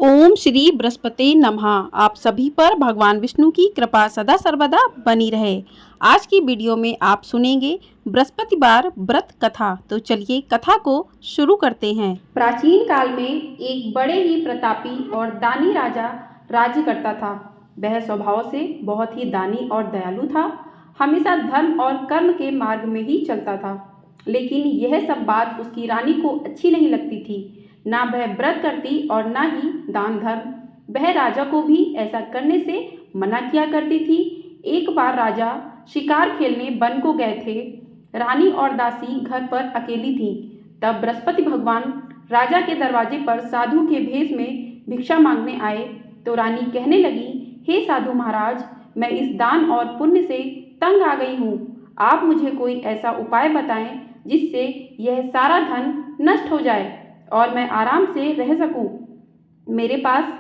ओम श्री बृहस्पति नमः। आप सभी पर भगवान विष्णु की कृपा सदा सर्वदा बनी रहे। आज की वीडियो में आप सुनेंगे बृहस्पतिवार व्रत कथा। तो चलिए कथा को शुरू करते हैं। प्राचीन काल में एक बड़े ही प्रतापी और दानी राजा राज्य करता था। वह स्वभाव से बहुत ही दानी और दयालु था। हमेशा धर्म और कर्म के मार्ग में ही चलता था, लेकिन यह सब बात उसकी रानी को अच्छी नहीं लगती थी। ना वह व्रत करती और ना ही दान धर्म। वह राजा को भी ऐसा करने से मना किया करती थी। एक बार राजा शिकार खेलने वन को गए थे। रानी और दासी घर पर अकेली थीं। तब बृहस्पति भगवान राजा के दरवाजे पर साधु के भेष में भिक्षा मांगने आए। तो रानी कहने लगी, हे साधु महाराज, मैं इस दान और पुण्य से तंग आ गई हूँ। आप मुझे कोई ऐसा उपाय बताएं जिससे यह सारा धन नष्ट हो जाए और मैं आराम से रह सकूं। मेरे पास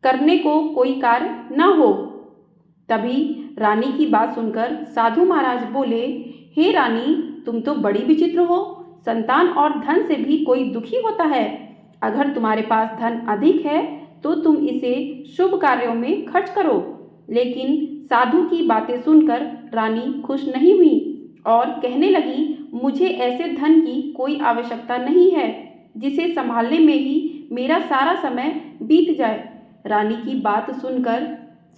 करने को कोई कार्य न हो। तभी रानी की बात सुनकर साधु महाराज बोले, हे रानी, तुम तो बड़ी विचित्र हो। संतान और धन से भी कोई दुखी होता है। अगर तुम्हारे पास धन अधिक है तो तुम इसे शुभ कार्यों में खर्च करो। लेकिन साधु की बातें सुनकर रानी खुश नहीं हुई और कहने लगी, मुझे ऐसे धन की कोई आवश्यकता नहीं है जिसे संभालने में ही मेरा सारा समय बीत जाए। रानी की बात सुनकर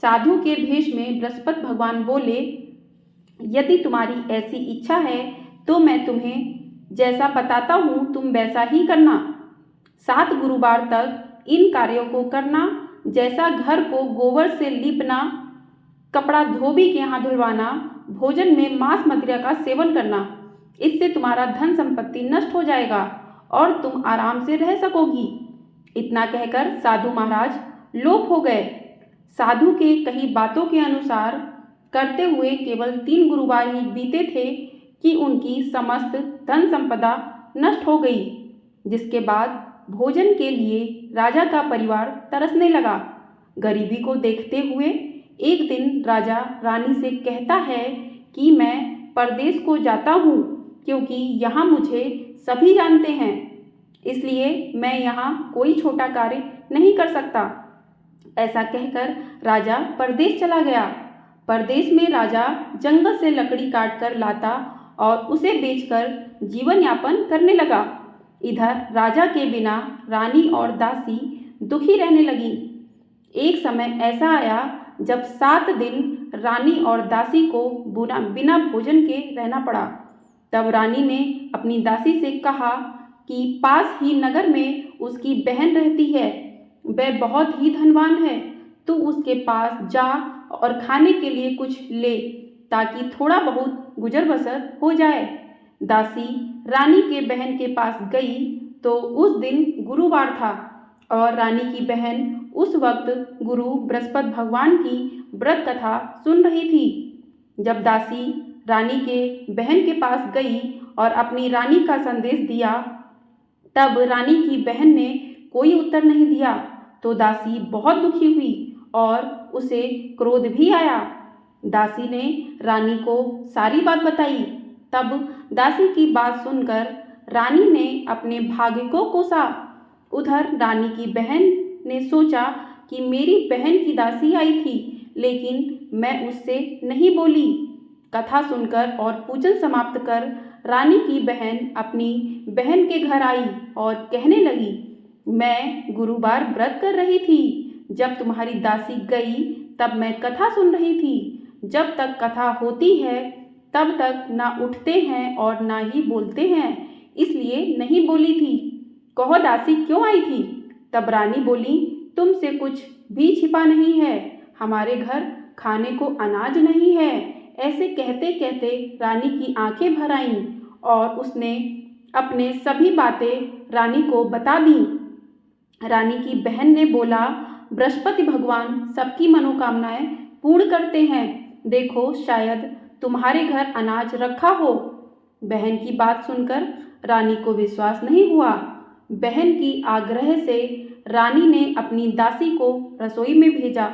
साधु के भेष में बृहस्पति भगवान बोले, यदि तुम्हारी ऐसी इच्छा है तो मैं तुम्हें जैसा बताता हूँ तुम वैसा ही करना। 7 गुरुवार तक इन कार्यों को करना, जैसा घर को गोबर से लीपना, कपड़ा धोबी के यहाँ धुलवाना, भोजन में मांस मदिरा का सेवन करना। इससे तुम्हारा धन संपत्ति नष्ट हो जाएगा और तुम आराम से रह सकोगी। इतना कहकर साधु महाराज लोप हो गए। साधु के कही बातों के अनुसार करते हुए केवल 3 गुरुवार ही बीते थे कि उनकी समस्त धन संपदा नष्ट हो गई। जिसके बाद भोजन के लिए राजा का परिवार तरसने लगा। गरीबी को देखते हुए एक दिन राजा रानी से कहता है कि मैं परदेश को जाता हूँ, क्योंकि यहाँ मुझे सभी जानते हैं, इसलिए मैं यहाँ कोई छोटा कार्य नहीं कर सकता। ऐसा कहकर राजा परदेश चला गया। परदेश में राजा जंगल से लकड़ी काट कर लाता और उसे बेचकर जीवन यापन करने लगा। इधर राजा के बिना रानी और दासी दुखी रहने लगी। एक समय ऐसा आया जब 7 दिन रानी और दासी को बिना भोजन के रहना पड़ा। तब रानी ने अपनी दासी से कहा कि पास ही नगर में उसकी बहन रहती है, वह बहुत ही धनवान है, तू उसके पास जा और खाने के लिए कुछ ले, ताकि थोड़ा बहुत गुजर बसर हो जाए। दासी रानी के बहन के पास गई तो उस दिन गुरुवार था और रानी की बहन उस वक्त गुरु बृहस्पति भगवान की व्रत कथा सुन रही थी। जब दासी रानी के बहन के पास गई और अपनी रानी का संदेश दिया, तब रानी की बहन ने कोई उत्तर नहीं दिया तो दासी बहुत दुखी हुई और उसे क्रोध भी आया। दासी ने रानी को सारी बात बताई। तब दासी की बात सुनकर रानी ने अपने भाग्य को कोसा। उधर रानी की बहन ने सोचा कि मेरी बहन की दासी आई थी, लेकिन मैं उससे नहीं बोली। कथा सुनकर और पूजन समाप्त कर रानी की बहन अपनी बहन के घर आई और कहने लगी, मैं गुरुवार व्रत कर रही थी। जब तुम्हारी दासी गई तब मैं कथा सुन रही थी। जब तक कथा होती है तब तक ना उठते हैं और ना ही बोलते हैं, इसलिए नहीं बोली थी। कहो दासी क्यों आई थी? तब रानी बोली, तुमसे कुछ भी छिपा नहीं है, हमारे घर खाने को अनाज नहीं है। ऐसे कहते कहते रानी की आंखें भर आईं और उसने अपने सभी बातें रानी को बता दी। रानी की बहन ने बोला, बृहस्पति भगवान सबकी मनोकामनाएं पूर्ण करते हैं, देखो शायद तुम्हारे घर अनाज रखा हो। बहन की बात सुनकर रानी को विश्वास नहीं हुआ। बहन की आग्रह से रानी ने अपनी दासी को रसोई में भेजा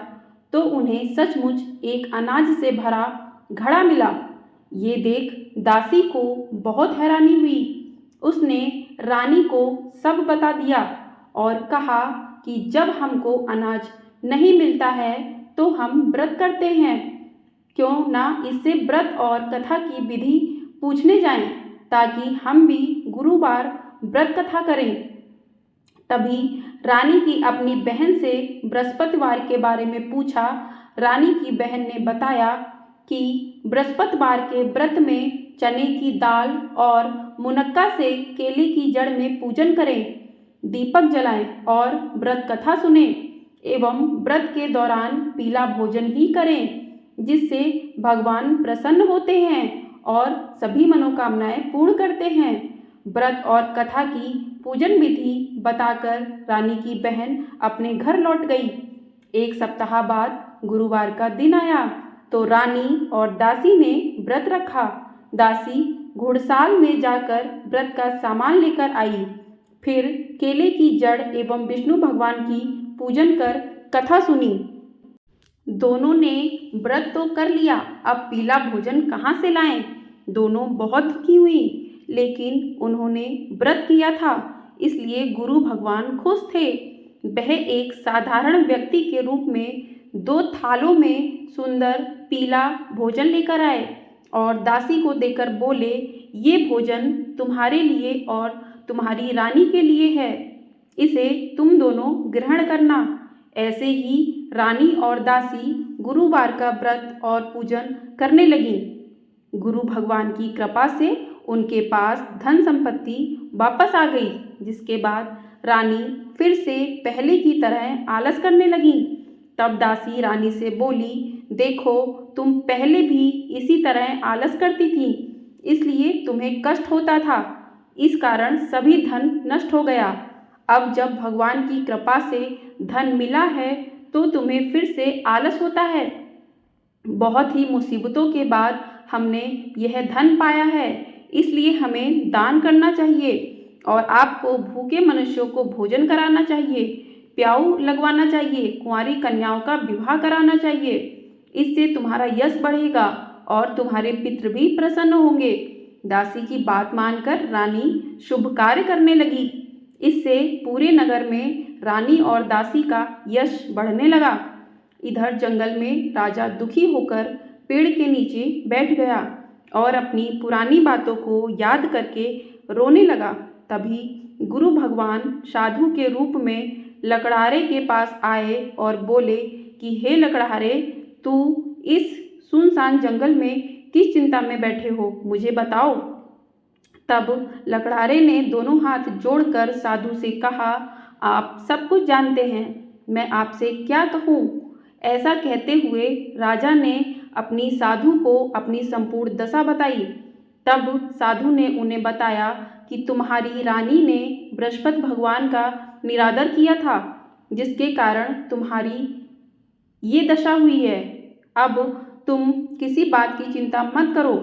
तो उन्हें सचमुच एक अनाज से भरा घड़ा मिला। ये देख दासी को बहुत हैरानी हुई। उसने रानी को सब बता दिया और कहा, कि जब हमको अनाज नहीं मिलता है तो हम व्रत करते हैं, क्यों ना इससे व्रत और कथा की विधि पूछने जाएं, ताकि हम भी गुरुवार व्रत कथा करें। तभी रानी की अपनी बहन से बृहस्पतिवार के बारे में पूछा। रानी की बहन ने बताया कि बृहस्पतिवार के व्रत में चने की दाल और मुनक्का से केले की जड़ में पूजन करें, दीपक जलाएं और व्रत कथा सुने एवं व्रत के दौरान पीला भोजन ही करें, जिससे भगवान प्रसन्न होते हैं और सभी मनोकामनाएं पूर्ण करते हैं। व्रत और कथा की पूजन विधि बताकर रानी की बहन अपने घर लौट गई। एक सप्ताह बाद गुरुवार का दिन आया तो रानी और दासी ने व्रत रखा। दासी घुड़साल में जाकर व्रत का सामान लेकर आई, फिर केले की जड़ एवं विष्णु भगवान की पूजन कर कथा सुनी। दोनों ने व्रत तो कर लिया, अब पीला भोजन कहाँ से लाएं? दोनों बहुत दुखी हुई, लेकिन उन्होंने व्रत किया था, इसलिए गुरु भगवान खुश थे। वह एक साधारण व्यक्ति के रूप में 2 थालों में सुंदर पीला भोजन लेकर आए और दासी को देकर बोले, ये भोजन तुम्हारे लिए और तुम्हारी रानी के लिए है, इसे तुम दोनों ग्रहण करना। ऐसे ही रानी और दासी गुरुवार का व्रत और पूजन करने लगी। गुरु भगवान की कृपा से उनके पास धन संपत्ति वापस आ गई, जिसके बाद रानी फिर से पहले की तरह आलस करने लगी। तब दासी रानी से बोली, देखो तुम पहले भी इसी तरह आलस करती थी, इसलिए तुम्हें कष्ट होता था, इस कारण सभी धन नष्ट हो गया। अब जब भगवान की कृपा से धन मिला है तो तुम्हें फिर से आलस होता है। बहुत ही मुसीबतों के बाद हमने यह धन पाया है, इसलिए हमें दान करना चाहिए और आपको भूखे मनुष्यों को भोजन कराना चाहिए, प्याऊ लगवाना चाहिए, कुंवारी कन्याओं का विवाह कराना चाहिए। इससे तुम्हारा यश बढ़ेगा और तुम्हारे पितृ भी प्रसन्न होंगे। दासी की बात मानकर रानी शुभ कार्य करने लगी। इससे पूरे नगर में रानी और दासी का यश बढ़ने लगा। इधर जंगल में राजा दुखी होकर पेड़ के नीचे बैठ गया और अपनी पुरानी बातों को याद करके रोने लगा। तभी गुरु भगवान साधु के रूप में लकड़हारे के पास आए और बोले कि हे लकड़हारे, तू इस सुनसान जंगल में किस चिंता में बैठे हो, मुझे बताओ। तब लकड़हारे ने दोनों हाथ जोड़कर साधु से कहा, आप सब कुछ जानते हैं, मैं आपसे क्या कहूँ। ऐसा कहते हुए राजा ने अपनी साधु को अपनी संपूर्ण दशा बताई। तब साधु ने उन्हें बताया कि तुम्हारी रानी ने बृहस्पति भगवान का निरादर किया था, जिसके कारण तुम्हारी ये दशा हुई है। अब तुम किसी बात की चिंता मत करो,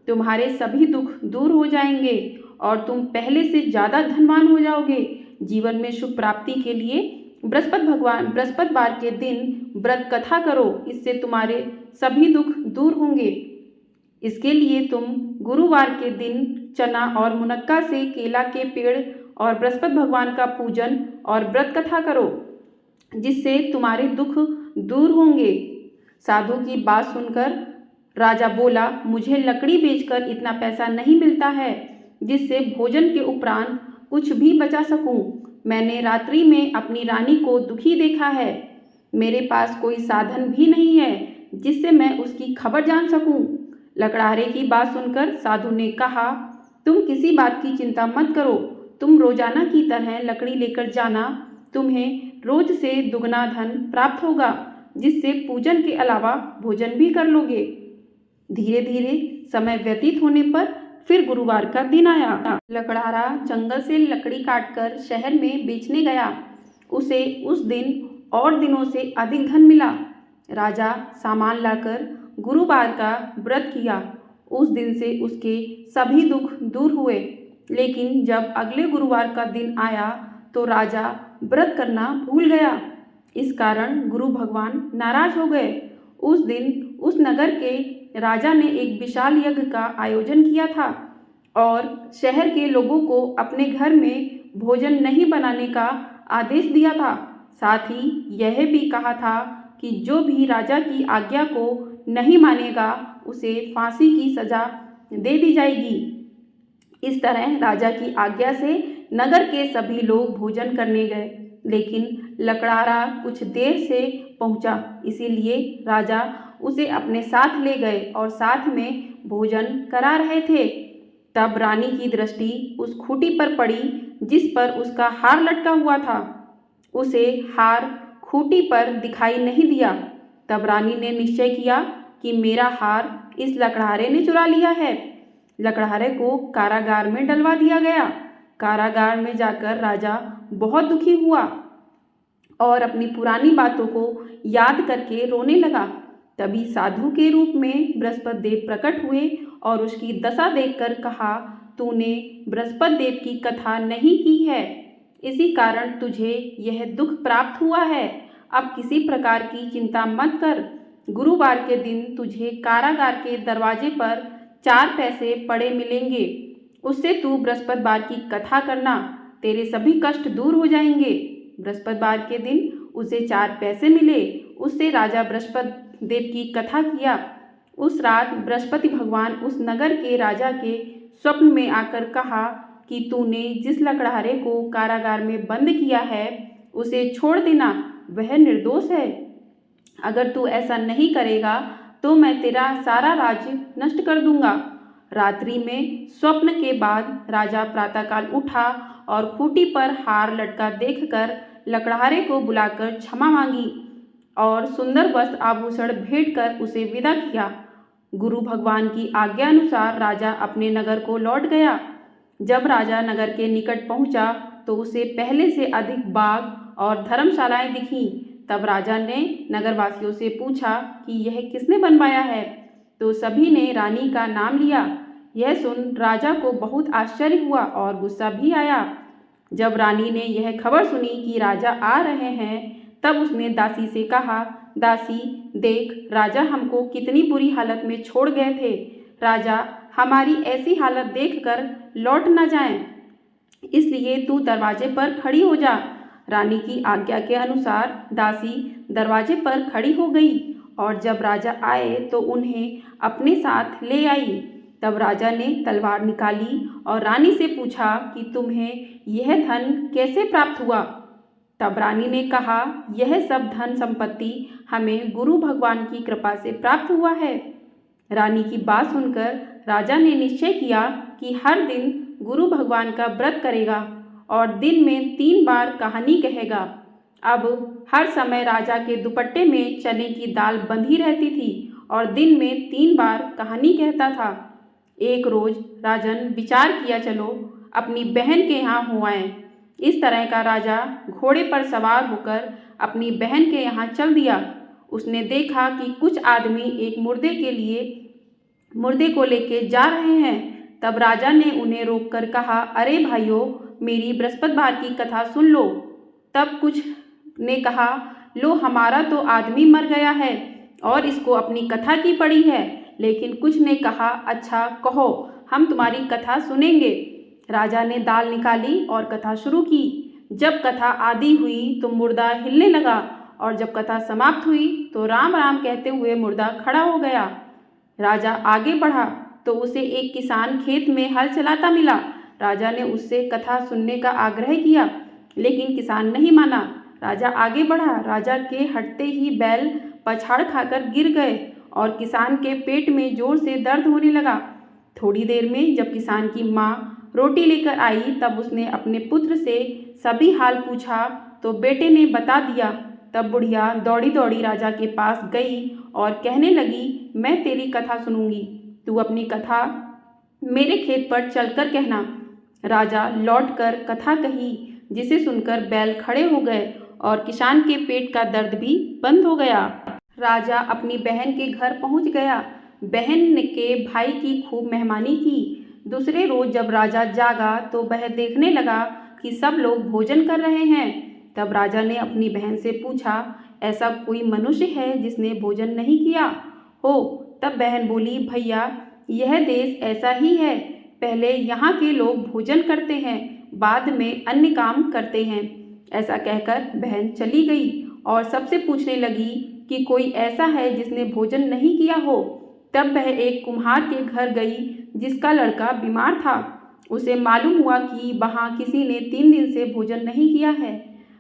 तुम्हारे सभी दुख दूर हो जाएंगे और तुम पहले से ज़्यादा धनवान हो जाओगे। जीवन में सुख प्राप्ति के लिए बृहस्पतिवार के दिन व्रत कथा करो, इससे तुम्हारे सभी दुख दूर होंगे। इसके लिए तुम गुरुवार के दिन चना और मुनक्का से केला के पेड़ और बृहस्पति भगवान का पूजन और व्रत कथा करो, जिससे तुम्हारे दुख दूर होंगे। साधु की बात सुनकर राजा बोला, मुझे लकड़ी बेचकर इतना पैसा नहीं मिलता है जिससे भोजन के उपरांत कुछ भी बचा सकूं। मैंने रात्रि में अपनी रानी को दुखी देखा है, मेरे पास कोई साधन भी नहीं है जिससे मैं उसकी खबर जान सकूं। लकड़हारे की बात सुनकर साधु ने कहा, तुम किसी बात की चिंता मत करो, तुम रोजाना की तरह लकड़ी लेकर जाना, तुम्हें रोज से दुगना धन प्राप्त होगा, जिससे पूजन के अलावा भोजन भी कर लोगे। धीरे धीरे समय व्यतीत होने पर फिर गुरुवार का दिन आया। लकड़हारा जंगल से लकड़ी काटकर शहर में बेचने गया। उसे उस दिन और दिनों से अधिक धन मिला। राजा सामान लाकर गुरुवार का व्रत किया। उस दिन से उसके सभी दुख दूर हुए। लेकिन जब अगले गुरुवार का दिन आया तो राजा व्रत करना भूल गया। इस कारण गुरु भगवान नाराज हो गए। उस दिन उस नगर के राजा ने एक विशाल यज्ञ का आयोजन किया था और शहर के लोगों को अपने घर में भोजन नहीं बनाने का आदेश दिया था। साथ ही यह भी कहा था कि जो भी राजा की आज्ञा को नहीं मानेगा उसे फांसी की सजा दे दी जाएगी। इस तरह राजा की आज्ञा से नगर के सभी लोग भोजन करने गए, लेकिन लकड़हारा कुछ देर से पहुंचा, इसीलिए राजा उसे अपने साथ ले गए और साथ में भोजन करा रहे थे। तब रानी की दृष्टि उस खूंटी पर पड़ी जिस पर उसका हार लटका हुआ था। उसे हार खूंटी पर दिखाई नहीं दिया। तब रानी ने निश्चय किया कि मेरा हार इस लकड़हारे ने चुरा लिया है। लकड़हारे को कारागार में डलवा दिया गया। कारागार में जाकर राजा बहुत दुखी हुआ और अपनी पुरानी बातों को याद करके रोने लगा। तभी साधु के रूप में बृहस्पति देव प्रकट हुए और उसकी दशा देखकर कहा, तूने बृहस्पति देव की कथा नहीं की है, इसी कारण तुझे यह दुख प्राप्त हुआ है। अब किसी प्रकार की चिंता मत कर। गुरुवार के दिन तुझे कारागार के दरवाजे पर 4 पैसे पड़े मिलेंगे। उससे तू बृहस्पतिवार की कथा करना, तेरे सभी कष्ट दूर हो जाएंगे। बृहस्पतिवार के दिन उसे 4 पैसे मिले। उससे राजा बृहस्पति देव की कथा किया। उस रात बृहस्पति भगवान उस नगर के राजा के स्वप्न में आकर कहा कि तूने जिस लकड़हारे को कारागार में बंद किया है उसे छोड़ देना, वह निर्दोष है। अगर तू ऐसा नहीं करेगा तो मैं तेरा सारा राज्य नष्ट कर दूंगा। रात्रि में स्वप्न के बाद राजा प्रातःकाल उठा और खूंटी पर हार लटका देखकर लकड़हारे को बुलाकर क्षमा मांगी और सुंदर वस्त्र आभूषण भेंट कर उसे विदा किया। गुरु भगवान की आज्ञा अनुसार राजा अपने नगर को लौट गया। जब राजा नगर के निकट पहुंचा तो उसे पहले से अधिक बाग और धर्मशालाएं दिखीं। तब राजा ने नगरवासियों से पूछा कि यह किसने बनवाया है, तो सभी ने रानी का नाम लिया। यह सुन राजा को बहुत आश्चर्य हुआ और गुस्सा भी आया। जब रानी ने यह खबर सुनी कि राजा आ रहे हैं, तब उसने दासी से कहा, दासी देख, राजा हमको कितनी बुरी हालत में छोड़ गए थे। राजा हमारी ऐसी हालत देखकर लौट न जाएं, इसलिए तू दरवाजे पर खड़ी हो जा। रानी की आज्ञा के अनुसार दासी दरवाजे पर खड़ी हो गई और जब राजा आए तो उन्हें अपने साथ ले आई। तब राजा ने तलवार निकाली और रानी से पूछा कि तुम्हें यह धन कैसे प्राप्त हुआ। तब रानी ने कहा, यह सब धन संपत्ति हमें गुरु भगवान की कृपा से प्राप्त हुआ है। रानी की बात सुनकर राजा ने निश्चय किया कि हर दिन गुरु भगवान का व्रत करेगा और दिन में 3 बार कहानी कहेगा। अब हर समय राजा के दुपट्टे में चने की दाल बंधी रहती थी और दिन में 3 बार कहानी कहता था। एक रोज राजन विचार किया, चलो अपनी बहन के यहाँ हो आएं। इस तरह का राजा घोड़े पर सवार होकर अपनी बहन के यहाँ चल दिया। उसने देखा कि कुछ आदमी एक मुर्दे को लेके जा रहे हैं। तब राजा ने उन्हें रोककर कहा, अरे भाइयों, मेरी बृहस्पतिवार की कथा सुन लो। तब कुछ ने कहा, लो हमारा तो आदमी मर गया है और इसको अपनी कथा की पड़ी है। लेकिन कुछ ने कहा, अच्छा कहो, हम तुम्हारी कथा सुनेंगे। राजा ने दाल निकाली और कथा शुरू की। जब कथा आधी हुई तो मुर्दा हिलने लगा और जब कथा समाप्त हुई तो राम राम कहते हुए मुर्दा खड़ा हो गया। राजा आगे बढ़ा तो उसे एक किसान खेत में हल चलाता मिला। राजा ने उससे कथा सुनने का आग्रह किया, लेकिन किसान नहीं माना। राजा आगे बढ़ा। राजा के हटते ही बैल पछाड़ खाकर गिर गए और किसान के पेट में जोर से दर्द होने लगा। थोड़ी देर में जब किसान की माँ रोटी लेकर आई तब उसने अपने पुत्र से सभी हाल पूछा तो बेटे ने बता दिया। तब बुढ़िया दौड़ी दौड़ी राजा के पास गई और कहने लगी, मैं तेरी कथा सुनूंगी, तू अपनी कथा मेरे खेत पर चलकर कहना। राजा लौटकर कथा कही, जिसे सुनकर बैल खड़े हो गए और किसान के पेट का दर्द भी बंद हो गया। राजा अपनी बहन के घर पहुंच गया। बहन के भाई की खूब मेहमानी की। दूसरे रोज जब राजा जागा तो वह देखने लगा कि सब लोग भोजन कर रहे हैं। तब राजा ने अपनी बहन से पूछा, ऐसा कोई मनुष्य है जिसने भोजन नहीं किया हो? तब बहन बोली, भैया यह देश ऐसा ही है, पहले यहाँ के लोग भोजन करते हैं, बाद में अन्य काम करते हैं। ऐसा कहकर बहन चली गई और सबसे पूछने लगी कि कोई ऐसा है जिसने भोजन नहीं किया हो। तब वह एक कुम्हार के घर गई जिसका लड़का बीमार था। उसे मालूम हुआ कि वहाँ किसी ने 3 दिन से भोजन नहीं किया है।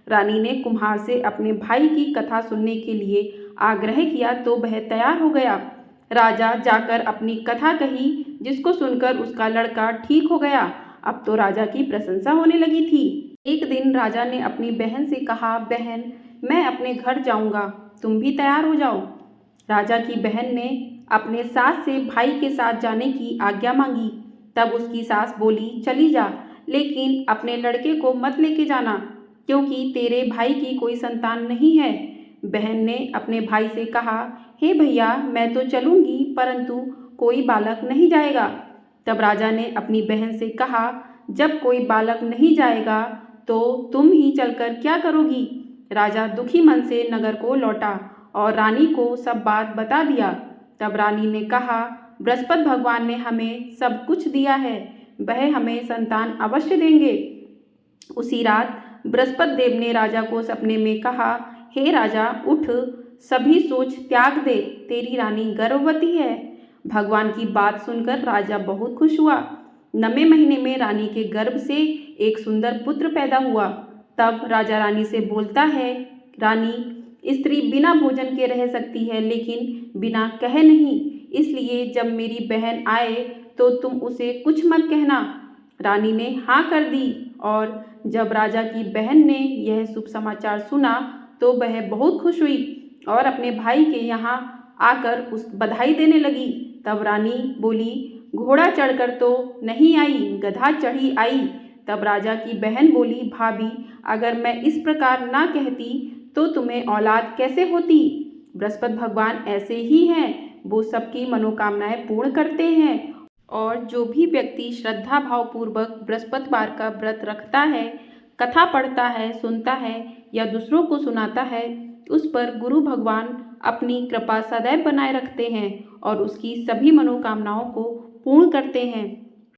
रानी ने कुम्हार से अपने भाई की कथा सुनने के लिए आग्रह किया तो वह तैयार हो गया। राजा जाकर अपनी कथा कही जिसको सुनकर उसका लड़का ठीक हो गया। अब तो राजा की प्रशंसा होने लगी थी। एक दिन राजा ने अपनी बहन से कहा, बहन मैं अपने घर जाऊंगा, तुम भी तैयार हो जाओ। राजा की बहन ने अपने सास से भाई के साथ जाने की आज्ञा मांगी। तब उसकी सास बोली, चली जा, लेकिन अपने लड़के को मत लेके जाना क्योंकि तेरे भाई की कोई संतान नहीं है। बहन ने अपने भाई से कहा, हे भैया मैं तो चलूंगी परंतु कोई बालक नहीं जाएगा। तब राजा ने अपनी बहन से कहा, जब कोई बालक नहीं जाएगा तो तुम ही चलकर क्या करोगी। राजा दुखी मन से नगर को लौटा और रानी को सब बात बता दिया। तब रानी ने कहा, बृहस्पति भगवान ने हमें सब कुछ दिया है, वह हमें संतान अवश्य देंगे। उसी रात बृहस्पति देव ने राजा को सपने में कहा, हे राजा उठ, सभी सोच त्याग दे, तेरी रानी गर्भवती है। भगवान की बात सुनकर राजा बहुत खुश हुआ। 9वें महीने में रानी के गर्भ से एक सुंदर पुत्र पैदा हुआ। तब राजा रानी से बोलता है, रानी स्त्री बिना भोजन के रह सकती है लेकिन बिना कहे नहीं, इसलिए जब मेरी बहन आए तो तुम उसे कुछ मत कहना। रानी ने हाँ कर दी और जब राजा की बहन ने यह शुभ समाचार सुना तो वह बहुत खुश हुई और अपने भाई के यहाँ आकर उस बधाई देने लगी। तब रानी बोली, घोड़ा चढ़कर तो नहीं आई, गधा चढ़ी आई। तब राजा की बहन बोली, भाभी अगर मैं इस प्रकार ना कहती तो तुम्हें औलाद कैसे होती। बृहस्पति भगवान ऐसे ही हैं, वो सबकी मनोकामनाएं पूर्ण करते हैं और जो भी व्यक्ति श्रद्धा भाव पूर्वक बृहस्पतिवार का व्रत रखता है, कथा पढ़ता है, सुनता है या दूसरों को सुनाता है, उस पर गुरु भगवान अपनी कृपा सदैव बनाए रखते हैं और उसकी सभी मनोकामनाओं को पूर्ण करते हैं।